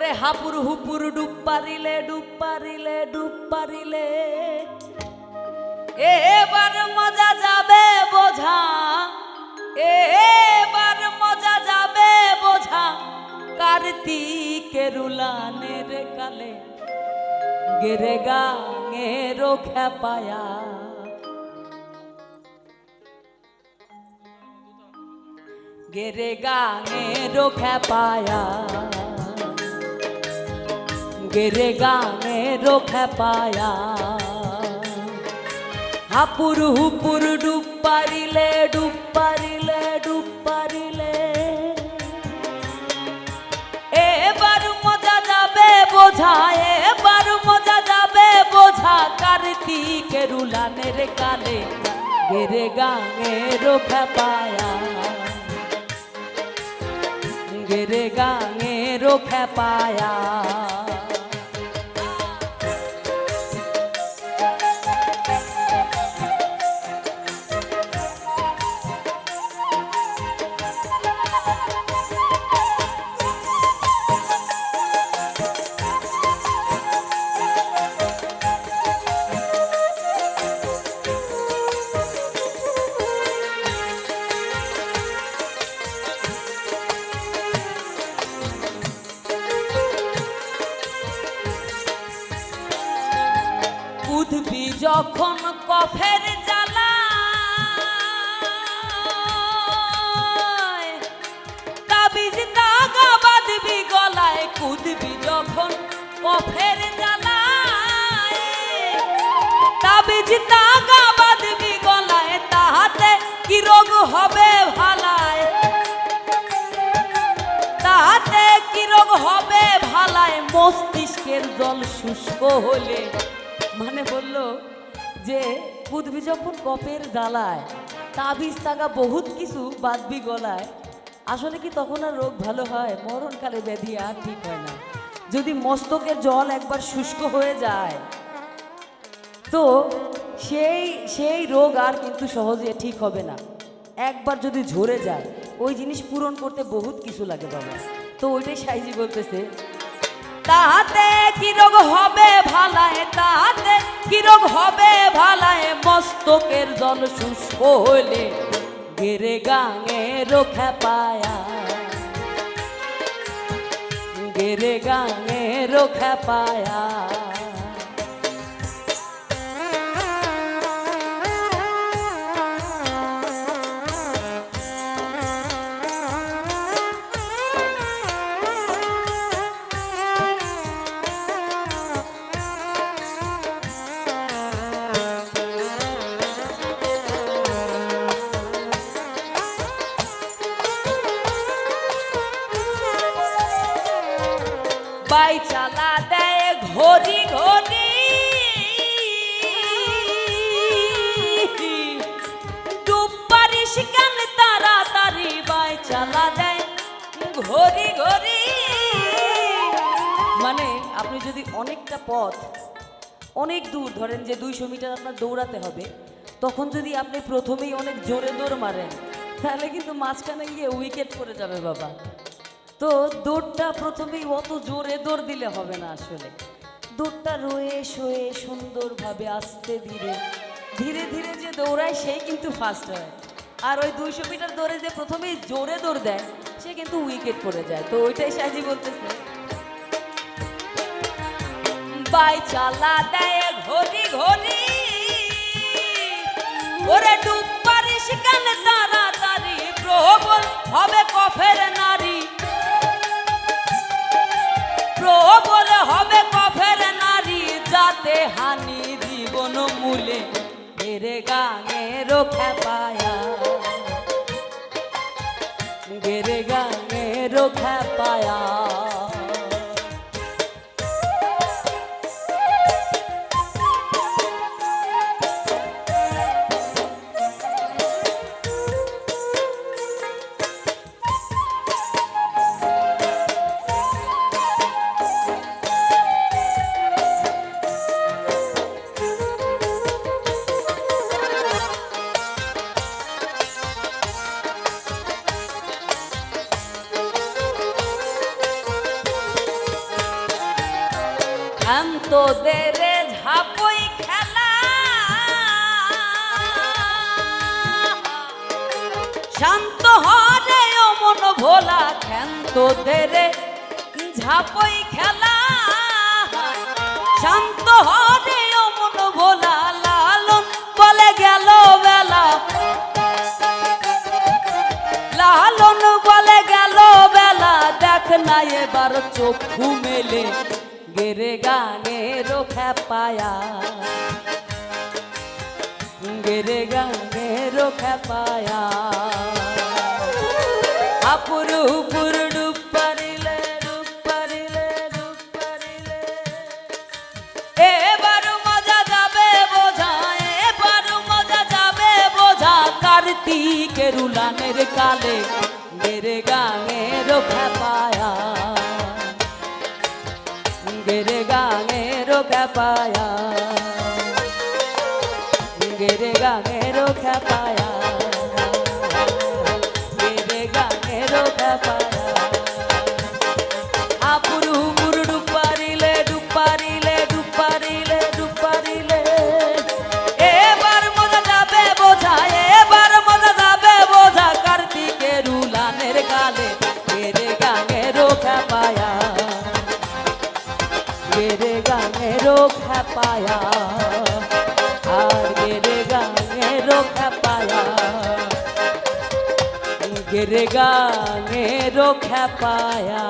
ওরে হাপুর হুপুর ডুব পারিলে ডুব পারিলে ডুব পারিলে এবার মজা যাবে বোঝা, এবার মজা যাবে বোঝা কার্তিকের উলানের কালে গেরে গাঙের খেপায়া গেরে গাঙের খেপায়া গেরে গাঙের খেপায়া হাপুর হুপুর ডুব পারিলে ডুব পারিলে ডুব পারিলে এবার মজা যাবে বোঝা, এবার মজা যাবে বোঝা কার্তিকের উলানের কালে গেরে গাঙের খেপায়া গেরে গাঙের খেপায়া উঠবি যখন কফের জ্বালায় তাবিজ তাগা বাঁধবি গলায়, কুদবি যখন কফের জ্বালায় তাবিজ তাগা বাঁধবি গলায়, তাহাতে কি রোগ হবে ভালায়, তাহাতে কি রোগ হবে ভালায় মস্তিষ্কের জল শুষ্ক হলে। মানে বললো যে কুদবি যখন কপের জ্বালায় তাবিজ তাগা বহুত কিছু বাঁধবি গলায়, আসলে কি তখন আর রোগ ভালো হয়? মরণকালে ব্যাধি আর ঠিক হয় না। যদি মস্তকের জল একবার শুষ্ক হয়ে যায় তো সেই রোগ আর কিন্তু সহজে ঠিক হবে না। একবার যদি ঝরে যায় ওই জিনিস পূরণ করতে বহুত কিছু লাগে বাবা। তো ওইটাই সাইজি বলতেছে তাহাতে কি রোগ হবে ভালায়, তাহাতে কি রোগ হবে ভালায় মস্তকের জল শুষ্ক হইলে গেরে গাঙের খেপায়া গেরে গাঙের খেপায়া বাই চালা দেয় ঘড়ি ঘড়ি ডুব পারিস কেন তাড়াতাড়ি, বাই চালা দেয় ঘড়ি ঘড়ি। মানে আপনি যদি অনেকটা পথ অনেক দূর ধরেন যে 200 মিটার আপনার দৌড়াতে হবে, তখন যদি আপনি প্রথমেই অনেক জোরে দৌড় মারেন তাহলে কিন্তু মাঝখানে গিয়ে উইকেট পড়ে যাবে বাবা। তো দৌড়টা প্রথমেই অত জোরে দৌড় দিলে হবে না, আসলে দৌড়টা রয়ে শোয়ে সুন্দরভাবে আস্তে ধীরে ধীরে ধীরে যে দৌড়ায় সেই কিন্তু ফার্স্ট হয়। আর ওই 200 মিটার দৌড়ে যে প্রথমেই জোরে দৌড় দেয় সে কিন্তু উইকেট পড়ে যায়। তো ওইটাই সাজি বলতেছে বাই চালা দেয় ঘড়ি ঘড়ি ওরে ডুব পারিস কেন তাড়াতাড়ি, প্রবল হবে কফের নারী, প্রবল হবে কফের নারী যাতে হানি জীবন মূলে গেরে গাঙের খেপায়া গেরে গাঙের খেপায়া। শান্তদের ঝাপই খেলা, শান্ত হরে অমন ভোলা, ক্ষান্তদের ঝাপই খেলা, শান্ত হরে অমন ভোলা, লালন বলে গেল বেলা, লালন বলে গেল বেলা, দেখ না এবার চক্ষু মেলে, গেরে গানের খেপায়া, গেরে গানের খেপায়া, আপুরু পুর ডুব পারিলে, ডুব পারিলে, ডুব পারিলে, এবার মজা যাবে বোঝা, এবার মজা যাবে বোঝা, কার্তিকের উলানের কালে, গেরে গানের খেপায়া, গেরে গানের খেপায়া, গেরে গানের খেপায়া, গেরে গানের খেপায়া, আপুরু পুরু ডুব পারিলে, ডুব পারিলে, ডুব পারিলে, ডুব পারিলে, এবার মজা যাবে বোঝা, এবার মজা যাবে বোঝা, কার্তিকের উলানের কালে, গেরে গানের খেপায়া, গেরে গানের খেপায়া, আর গেরে গানের খেপায়া, গেরে গানের খেপায়া।